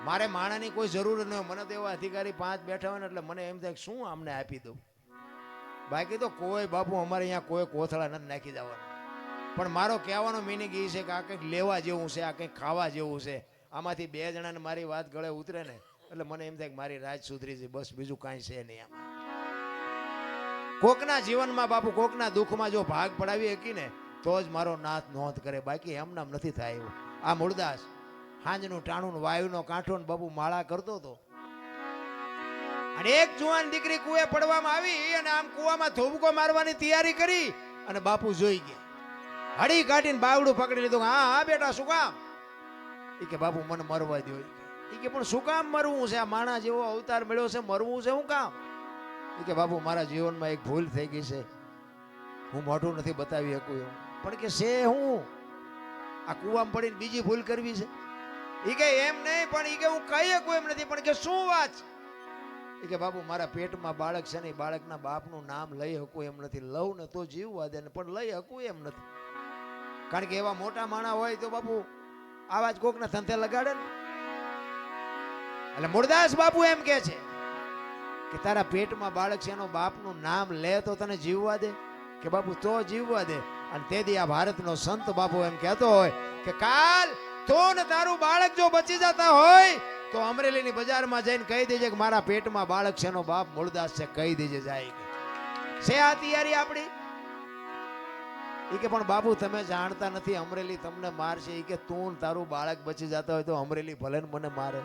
મારે માણાની કોઈ જરૂર ન હોય. મને તો એવા અધિકારી 5 બેઠા હોય ને એટલે મને એમ થાય શું આમને આપી દઉં. બાકી તો કોઈ બાપુ અમારે અહીંયા કોઈ કોથળા નથી નાખી જવાના. પણ મારો કહેવાનો મિનિંગ એ છે કે આ કંઈક લેવા જેવું છે, આ કંઈક ખાવા જેવું છે. આમાંથી 2 જણાને મારી વાત ગળે ઉતરે ને એટલે મને એમ થાય કે મારી રાજ સુધરી છે, બસ બીજું કાંઈ છે નહીં. આમાં કોકના જીવનમાં બાપુ કોકના દુઃખમાં જો ભાગ પડાવી શકી ને તો જ મારો નાથ નોંધ કરે, બાકી એમનામ નથી થાય એવું. આ મૂળદાસ હાંજનું ટાણું વાયુનો કાંઠો ને બાપુ માળા કરતો હતો અને એક જુવાન દીકરી કુએ પડવામાં આવી અને આમ કુવામાં ધોબકો મારવાની તૈયારી કરી અને બાપુ જોઈ ગયા. હડી કાઢીને બાવડું પકડી લીધું. હા હા બેટા શું કામ? એ કે બાપુ મને મરવા દો. એ કે પણ શું કામ મરવું છે? આ માણા જેવો અવતાર મળ્યો છે, મરવું છે શું કામ? એ કે બાપુ મારા જીવનમાં એક ભૂલ થઈ ગઈ છે, હું મોઢું નથી બતાવી શકું એવું. પણ કે છે હું આ કુવામાં પડીને બીજી ભૂલ કરવી છે? એ કે એમ નહીં, પણ એ કે હું કહી શકું એમ નથી, પણ કે શું વાત? એ કે બાપુ મારા પેટમાં બાળક છે ને, બાળકના બાપનું નામ લઈ શકું એમ નથી. લઉં ને તો જીવવા દે ને, પણ લઈ શકું એમ નથી. કારણ કે એવા મોટા માણા હોય તો બાપુ આવા જ કોકને ધંધે લગાડે ને. એટલે મૂળદાસ બાપુ એમ કે છે કે તારા પેટમાં બાળક છે એનો બાપનું નામ લે તો તને જીવવા દે? કે બાપુ તો જીવવા દે. અને તેથી આ ભારતનો સંત બાપુ એમ કહેતો હોય કે કાલ તો ને તારું બાળક જો બચી જતા હોય તો અમરેલીની બજારમાં જઈને કહી દેજે કે મારા પેટમાં બાળક છે એનો બાપ મૂળદાસ છે, કહી દેજે જાય છે. આ તૈયારી આપણી? એ કે પણ બાપુ તમે જાણતા નથી, અમરેલી તમને મારશે. એ કે તું તારું બાળક બચી જતા હોય તો અમરેલી ભલે ને મને મારે.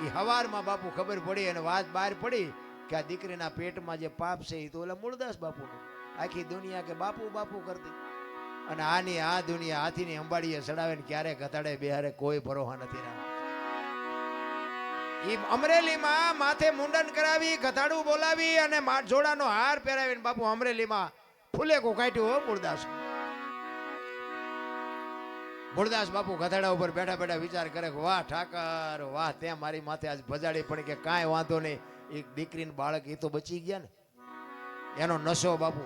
એ હવારમાં બાપુ ખબર પડી અને વાત બહાર પડી કે આ દીકરીના પેટમાં જે પાપ છે એ તો ઓલા મૂળદાસ બાપુનું. આખી દુનિયા કે બાપુ બાપુ કરતી અને આની આ દુનિયા હાથીની અંબાડીએ ચડાવે ને ક્યારે ઘટાડે બેહારે કોઈ ભરોસા નથી રાખતો. એ અમરેલીમાં માથે મુંડન કરાવી, ગધાડું બોલાવી અને જોડાનો હાર પહેરાવીને બાપુ અમરેલીમાં ફૂલેકું કાઢ્યું હો મૂળદાસ. મૂળદાસ બાપુ ગધાડા ઉપર બેઠા બેઠા વિચાર કરે કે વાહ ઠાકર વાહ, તે મારી માથે આજ ભજાડી પડી કે કાંઈ વાંધો નહીં, એક દીકરીને બાળક એ તો બચી ગયા ને. એનો નશો બાપુ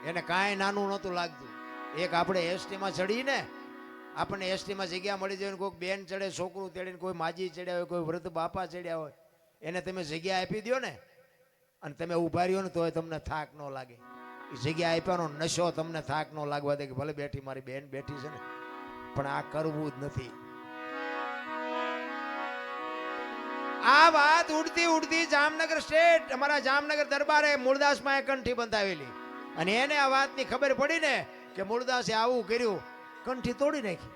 એને કાંઈ નાનું નહોતું લાગતું. એક આપણે એસટીમાં ચડીને આપણને એસટીમાં જગ્યા મળી જાય, કોઈક બેન ચડે, છોકરું ચડીને કોઈ માજી ચડ્યા હોય, કોઈ વૃદ્ધ બાપા ચડ્યા હોય, એને તમે જગ્યા આપી દો ને અને તમે ઉભા રહ્યો ને તોય તમને થાક ન લાગે. એ જગ્યા આપ્યાનો નશો તમને થાક ન લાગવા દે કે ભલે બેઠી મારી બેન બેઠી છે ને, પણ આ કરવું જ નથી. આ વાત ઉડતી ઉડતી જામનગર સ્ટેટ અમારા જામનગર દરબારે મૂળદાસમાં કંઠી બંધાવેલી અને એને આ વાતની ખબર પડી ને કે મૂળદાસે આવું કર્યું, કંઠી તોડી નાખી.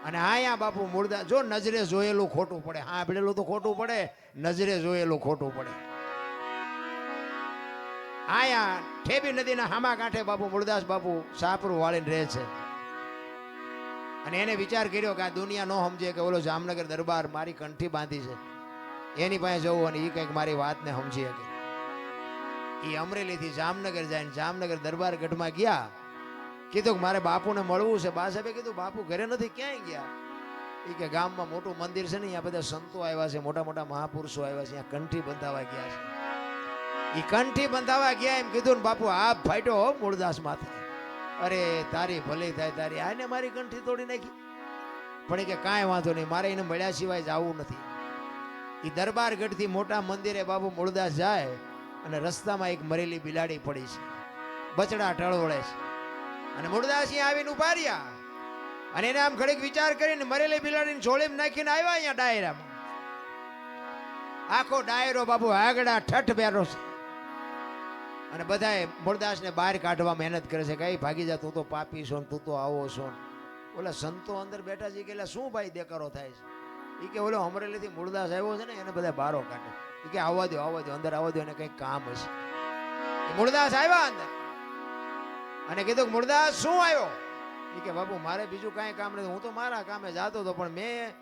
અને આયા બાપુ મૂળદાસ જો નજરે જોયેલું ખોટું પડે, સાંભળેલું તો ખોટું પડે, નજરે જોયેલું ખોટું પડે. આયા ઠેબી નદીના હામા કાંઠે બાપુ મૂળદાસ બાપુ સાપરું વાળીને રહે છે. અને એને વિચાર કર્યો કે આ દુનિયા ન સમજે કે ઓલો જામનગર દરબાર મારી કંઠી બાંધી છે, એની પાસે જવું અને એ કંઈક મારી વાતને સમજી શકે. એ અમરેલીથી જામનગર જાય, જામનગર દરબાર ગઢમાં ગયા. કીધું કે મારે બાપુને મળવું છે. બા સાહેબે કીધું બાપુ ઘરે નથી, ક્યાંય ગયા? એ કે ગામમાં મોટું મંદિર છે ને, અહીંયા બધા સંતો આવ્યા છે, મોટા મોટા મહાપુરુષો આવ્યા છે, અહીંયા કંઠી બંધાવા ગયા છે. એ કંઠી બંધાવા ગયા એમ કીધું ને બાપુ આપ ફાટ્યો હો મૂળદાસ માથે. અરે તારી ભલે થાય તારી, આને મારી કંઠી તોડી નાખી. પણ એ કે કાંઈ વાંધો નહીં, મારે એને મળ્યા સિવાય જવું નથી. એ દરબાર ગઢથી મોટા મંદિરે બાપુ મૂળદાસ જાય અને રસ્તામાં એક મરેલી બિલાડી પડી છે, બચડા ટળવળે છે. અને મૂળદાસ અહીંયા આવીને ઉભા રહ્યા અને એને આમ ઘડીક વિચાર કરીને મરેલી બિલાડીને ઝોળીમાં નાખીને આવ્યા અહીંયા ડાયરામાં. આખો ડાયરો બાપુ આગડા ઠઠ બેરો છે અને બધાએ મૂળદાસને બહાર કાઢવા મહેનત કરે છે. કઈ ભાગી જા, તું તો પાપી છો ને તું તો આવો છો. ઓલા સંતો અંદર બેઠા છે કે શું ભાઈ દેકારો થાય છે? એ કે ઓલો અમરેલીથી મૂળદાસ આવ્યો છે ને, એને બધા બારો કાઢે. એ કે આવવા દો અંદર આવવા દો, એને કંઈક કામ હશે. મૂળદાસ આવ્યા અંદર અને કીધું મૂળદાસ શું આવ્યો? એ કે બાપુ મારે બીજું કાંઈ કામ નથી, હું તો મારા કામે જાતો હતો, પણ મેં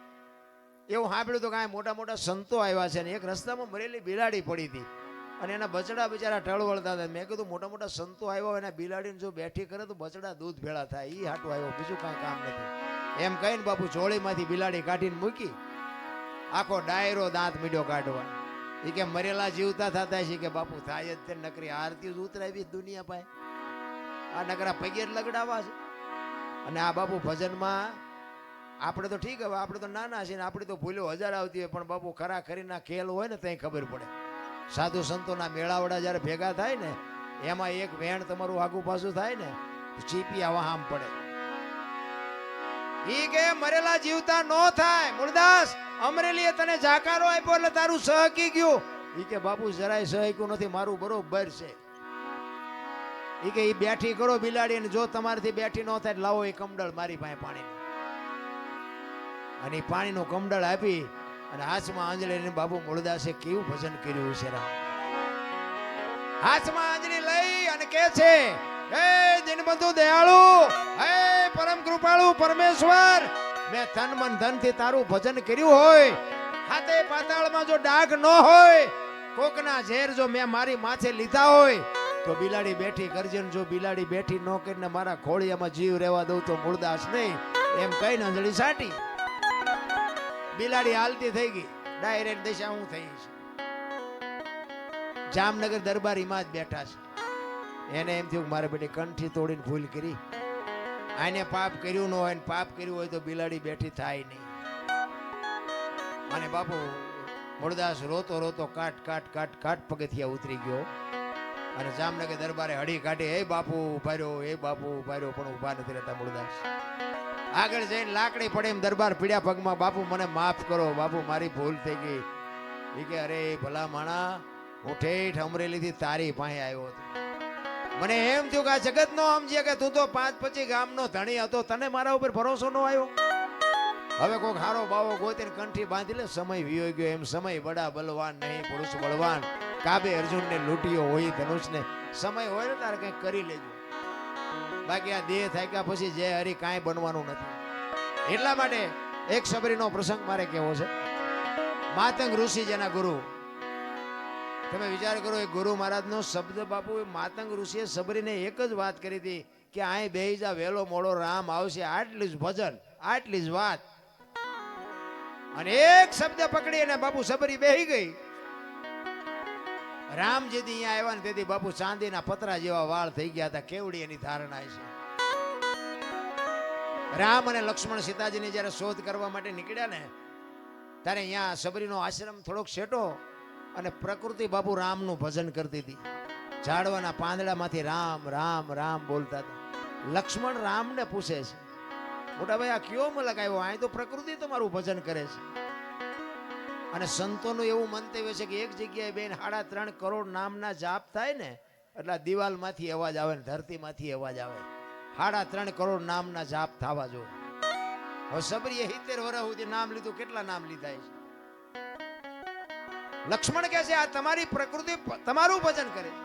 એવું સાંભળ્યું તો કાંઈ મોટા મોટા સંતો આવ્યા છે ને એક રસ્તામાં મરેલી બિલાડી પડી હતી અને એના બચડા બિચારા ટળવળતા હતા. મેં કીધું મોટા મોટા સંતો આવ્યા એના બિલાડીને જો બેઠી કરે તો બચડા દૂધ ભેળા થાય, એ હાટું આવ્યો, બીજું કાંઈ કામ નથી. એમ કહીને બાપુ ચોળીમાંથી બિલાડી કાઢીને મૂકી. આખો ડાયરો દાંત મીડ્યો કાઢવા. એ કે મરેલા જીવતા થતા છે કે બાપુ થાય જ તે, નકરી આરતી જ ઉતરાવી દુનિયા પાસે, આ નકરા પગે લગડાવા છે. અને આ બાપુ ભજનમાં આપણે તો ઠીક, હવે આપણે તો નાના છીએ ને આપણે તો ભૂલો હજાર આવતી હોય, પણ બાપુ ખરા ખરીના ખેલ હોય ને ત્યાં ખબર પડે. સાધુ સંતોના મેળાવડા જ્યારે ભેગા થાય ને એમાં એક વેણ તમારું આગુ પાછું થાય ને ચીપિયા વહામ પડે. ઈ કે મરેલા જીવતા નો થાય. મૂળદાસ અમરેલીએ તને જાકારો આપ્યો એટલે તારું સહકી ગયું. ઈ કે બાપુ જરાય સહક્યું નથી, મારું બરોબર છે. ઈ કે ઈ બેઠી કરો બિલાડી, ને જો તમારાથી બેઠી ન થાય લાવો એ કમડળ મારી પાસે પાણી. અને પાણીનું કમડળ આપી અને હાથમાં આંજળી બાપુ મૂળદાસે કેવું ભજન કર્યું છે. હાથમાં આંજળી લઈ અને કે છે, હે દિનબંધુ દયાળુ, હે પરમ કૃપાળુ પરમેશ્વર, મેં તન મન ધન થી તારું ભજન કર્યું હોય, હાથે પાતાળમાં જો ડાઘ ન હોય, કોકના ઝેર જો મેં મારી માથે લીધા હોય તો બિલાડી બેઠી કરજે. જો બિલાડી બેઠી ન કરીને મારા ખોળિયામાં જીવ રહેવા દઉં તો મૂળદાસ નહીં એમ કહીને અંજળી સાટી. બિલાડી હાલતી થઈ ગઈ, ડાયરેક્ટ દિશા હું થઈ છે. જામનગર દરબારીમાં જ બેઠા છે. એને એમ થયું મારે બેટી કંઠી તોડીને ભૂલ કરી, આને પાપ કર્યું ન હોય, પાપ કર્યું હોય તો બિલાડી બેઠી થાય નહીં. અને બાપુ મૂળદાસ રોતો રોતો કાટ કાટ કાટ કાટ પગથિયા ઉતરી ગયો અને જામનગર દરબારે હડી કાઢી, હે બાપુ ઉભા રહ્યો, હે બાપુ ઉભા રહ્યો, પણ ઉભા નથી રહેતા. મૂળદાસ આગળ જઈને લાકડી પડે એમ દરબાર પીડ્યા પગમાં, બાપુ મને માફ કરો, બાપુ મારી ભૂલ થઈ ગઈ. એ કે અરે ભલા માણા, હું ઠેઠ અમરેલીથી તારી પાસે આવ્યો હતો. મને એમ થયું કે આ જગત નો સમજે કે તું તો 5-25 ગામનો ધણી હતો, તને મારા ઉપર ભરોસો ન આવ્યો. હવે કોઈક હારો બાવો ગોતીને કંઠી બાંધી લે. સમય વિયો ગયો એમ સમય બડા બલવાન નહીં પુરુષ બળવાન, કાબે અર્જુનને લૂંટ્યો હોય ધનુષને. સમય હોય ને તારે કંઈક કરી લેજો, બાકી આ દેહ થાક્યા પછી જે હરી કાંઈ બનવાનું નથી. એટલા માટે એક સબરીનો પ્રસંગ મારે કેવો છે. માતંગ ઋષિ જેના ગુરુ, તમે વિચાર કરો એ ગુરુ મહારાજનો શબ્દ બાપુ, માતંગ ઋષિએ સબરીને એક જ વાત કરી હતી કે અહીં બેહી જા, વેલો મોડો રામ આવશે. આટલી જ ભજન, આટલી જ વાત. અને એક શબ્દ પકડી અને બાપુ સબરી બેહી ગઈ. રામ જેથી અહીંયા આવ્યા ને તેથી બાપુ ચાંદીના પતરા જેવા વાળ થઈ ગયા હતા. કેવડી એની ધારણા છે. રામ અને લક્ષ્મણ સીતાજીની જયારે શોધ કરવા માટે નીકળ્યા ને ત્યારે અહીંયા સબરીનો આશ્રમ થોડોક શેટો અને પ્રકૃતિ બાપુ રામનું ભજન કરતી હતી. ઝાડવાના પાંદડામાંથી રામ રામ રામ બોલતા હતા. લક્ષ્મણ રામને પૂછે છે, મોટા ભાઈ આ કયો મલક આવ્યો, અહીં તો પ્રકૃતિ તમારું ભજન કરે છે. અને સંતોનું એવું મંતવ્ય છે કે એક જગ્યાએ બેન 3.5 કરોડ નામના જાપ થાય ને એટલે દિવાલમાંથી અવાજ આવે ને ધરતીમાંથી અવાજ આવે. 3.5 કરોડ નામના જાપ થવા જોઈએ. હવે સબરીએ 70 વર્ષ સુધી નામ લીધું. કેટલા નામ લીધા છે? લક્ષ્મણ કહે છે આ તમારી પ્રકૃતિ તમારું ભજન કરે છે.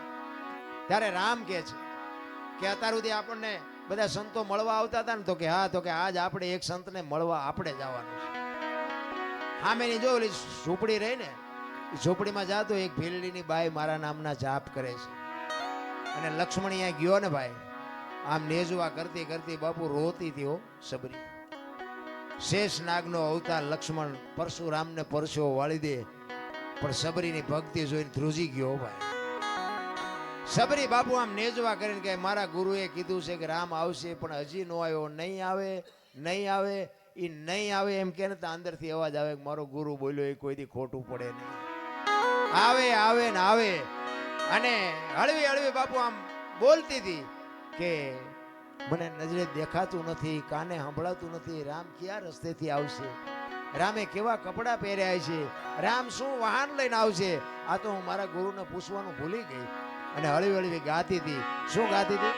ત્યારે રામ કહે છે કે અત્યાર સુધી આપણને બધા સંતો મળવા આવતા હતા ને, તો કે હા, તો કે આજ આપણે એક સંતને મળવા આપણે જવાનું છે. સામેની જો ઓલી ઝૂંપડી રહી ને, એ ઝૂંપડીમાં જાતો એક ભીલડીની બાઈ મારા નામના જાપ કરે છે. અને લક્ષ્મણ અહીંયા ગયો ને ભાઈ, આમ નેજવા કરતી કરતી બાપુ રોતી હતી. હો સબરી, શેષ નાગનો અવતાર લક્ષ્મણ પરશુરામને પરસો વાળી દે, પણ સબરીની ભક્તિ જોઈને ધ્રુજી ગયો ભાઈ. સબરી બાપુ આમ નેજવા કરીને કે મારા ગુરુએ કીધું છે કે રામ આવશે, પણ હજી નો આવ્યો. નહીં આવે, નહીં આવે, એ નહીં આવે એમ કે ને તો અંદરથી અવાજ આવે કે મારો ગુરુ બોલ્યો એ કોઈથી ખોટું પડે નહીં. આવે આવે ને આવે. અને હળવી હળવી બાપુ આમ બોલતી હતી કે મને નજરે દેખાતું નથી, કાને સંભળાતું નથી, રામ ક્યાં રસ્તેથી આવશે, રામે કેવા કપડા પહેર્યા છે, રામ શું વાહન લઈને આવશે. આ તો હું મારા ગુરુને પૂછવાનું ભૂલી ગઈ. અને હળવી હળવી ગાતી હતી. શું ગાતી હતી?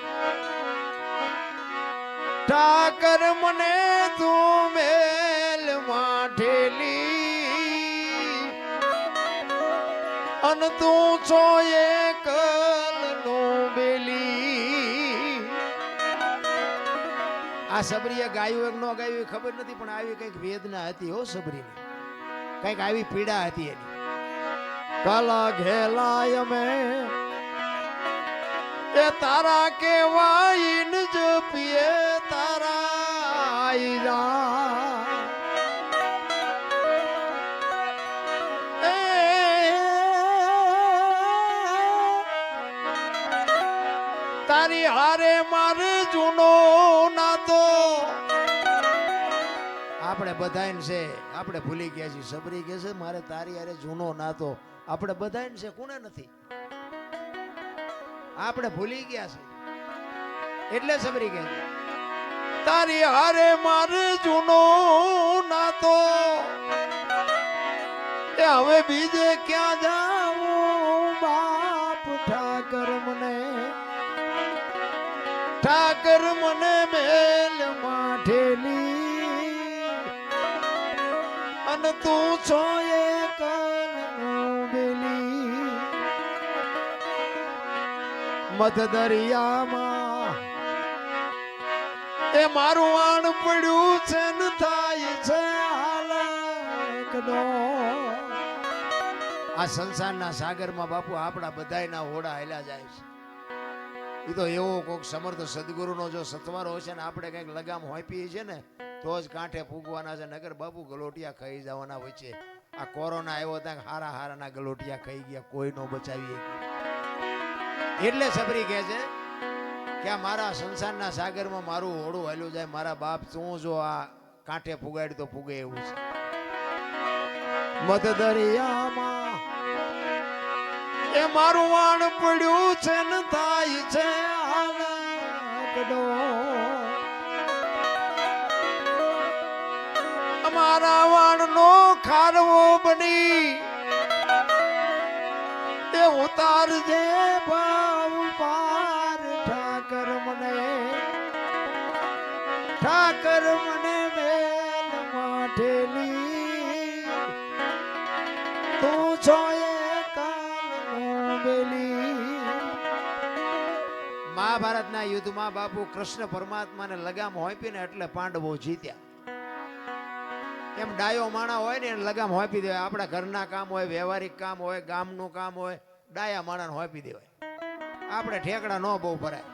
ઠાકર મને તું મેલ માઠેલી અન તું છો એકલ નો બેલી. આ સબરીએ ગાયું એક નો ગાયું ખબર નથી, પણ આવી કઈક વેદના હતી હો સબરીની, કઈક આવી પીડા હતી એની. કાલા ઘેલાય મેં એ તારા કેવાય ન જપીએ તારા તારી હારે મારે જૂનો નાતો. આ આપણે બધાને છે આપણે ભૂલી ગયા છીએ. સબરી કહે છે મારે તારી હારે જૂનો નાતો. આપણે બધાને છે, કોને નથી? આપણે ભૂલી ગયા છે એટલે સબરી કહે છે તારી હારે મારે જૂનો નાતો, એ હવે બીજે ક્યાં જાઉં બાપ. ઠાકર મને મેલ માઠેલી, અને તું છો એક બેલી. મધ દરિયામાં એ મારું આણ પડ્યું છે ને થાય છે હાલકનો. આ સંસારના સાગરમાં બાપુ આપણા બધાયના હોડા હેલા જાય છે. એ તો એવો કોઈક સમર્થ સદગુરુનો જો સત્વારો હશે ને આપણે કંઈક લગામ હોંપીએ છે ને તો જ કાંઠે ફૂગવાના છે. નગર બાપુ ગલોટિયા ખાઈ જવાના હોય છે. આ કોરોના આવ્યો ત્યાં હારા હારાના ગલોટિયા ખાઈ ગયા, કોઈ નો બચાવી. એટલે સબરી કહે છે કે આ મારા સંસારના સાગરમાં મારું હોડું હાલ્યું જાય. મારા બાપ તું જો આ કાંઠે ફુગાડી તો ફૂગે એવું છે. મધ દરિયામાં એ મારું વાણ પડ્યું છે ને થાય છે હાલકડો. અમારા વાણનો ખારવો બની એ ઉતારજે ભાવ પાર. ઠાકર મને મેલ માઠેલી, તું છો મહાભારતના યુદ્ધમાં બાપુ કૃષ્ણ પરમાત્માને લગામ હોંપીને એટલે પાંડવો જીત્યા. એમ ડાયો માણા હોય ને એને લગામ હોંપી દેવાય. આપણા ઘરના કામ હોય, વ્યવહારિક કામ હોય, ગામનું કામ હોય, ડાયા માણાને હોંપી દેવાય. આપણે ઠેકડા ન બહુ ભરાય.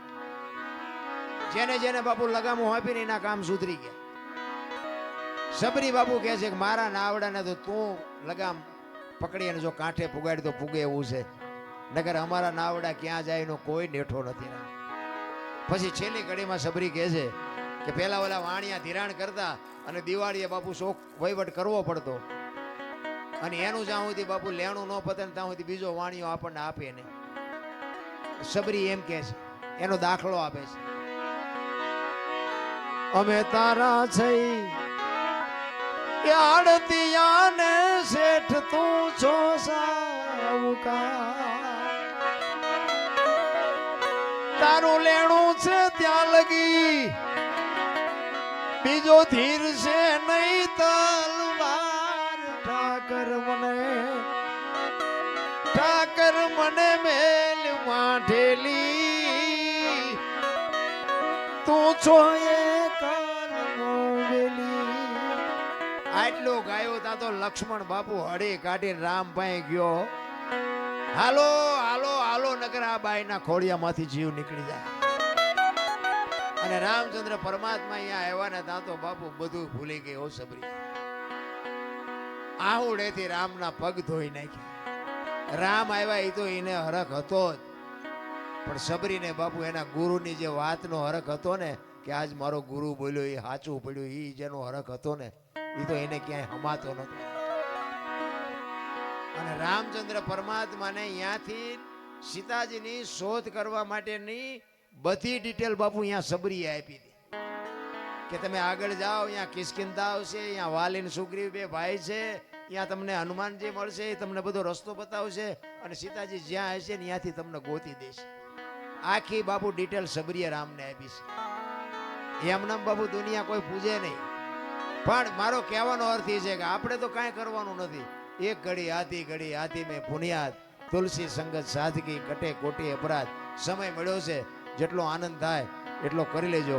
જેને જેને બાપુ લગામો હોંપીને એના કામ સુધરી ગયા. સબરી બાપુ કહે છે કે મારા નાવડાને તો તું લગામ પકડી અને જો કાંઠે ફુગાડી તો ફૂગે એવું છે. નગર અમારા નાવડા ક્યાં જાય એનો કોઈ નેઠો નથી. પછી છેલ્લી ઘડીમાં સબરી કહે છે કે પેલા ઓલા વાણિયા ધિરાણ કરતા અને દિવાળીએ બાપુ શોખ વહીવટ કરવો પડતો, અને એનું જ્યાં સુધી બાપુ લેણું ન પતે ને ત્યાં સુધી બીજો વાણિયો આપણને આપે નહીં. સબરી એમ કહે છે, એનો દાખલો આપે છે. અમે તારા છે આડતિયાને શેઠ તું છો સાવકાર. તારું લેણું છે ત્યાં લગી બીજો ધીર છે નહીં તલવાર. ઠાકર મને મેલ માઠેલી, તું છો એક બેલી. આટલો ગાયો તા તો લક્ષ્મણ બાપુ હળી કાઢીને રામ પાસે ગયો. હાલો હાલો હાલો નગર આ બાઈના ખોડિયામાંથી જીવ નીકળી જાય. અને રામચંદ્ર પરમાત્મા અહીંયા આવ્યા ને ત્યાં તો બાપુ બધું ભૂલી ગઈ. ઓ સબરી આહુડેથી રામના પગ ધોઈ નાખ્યા. રામ આવ્યા એ તો એને હરખ હતો જ, પણ સબરીને બાપુ એના ગુરુની જે વાતનો હરખ હતો ને કે આજ મારો ગુરુ બોલ્યો એ સાચું પડ્યું, એ જેનો હરખ હતો ને એ તો એને ક્યાંય હમાતો નતો. અને રામચંદ્ર પરમાત્માને અહીંયાથી સીતાજીની શોધ કરવા માટેની બધી ડિટેલ બાપુ અહીંયા સબરીએ આપી હતી કે તમે આગળ જાઓ, અહીંયા કિષ્કિંધા આવશે, અહીંયા વાલીન સુગ્રીવ બે ભાઈ છે, અહીંયા તમને હનુમાનજી મળશે, તમને બધો રસ્તો બતાવશે, અને સીતાજી જ્યાં હશે ને ત્યાંથી તમને ગોતી દેશે. આખી બાપુ ડિટેલ સબરીએ રામને આપી છે. એમનામ બાપુ દુનિયા કોઈ પૂજે નહીં, પણ મારો કહેવાનો અર્થ એ છે કે આપણે તો કાંઈ કરવાનું નથી. એક ઘડી હાથી મેં પુનિયાદ, તુલસી સંગત સાદગી, કટે કોટી અપરાધ. સમય મળ્યો છે, જેટલો આનંદ થાય એટલો કરી લેજો.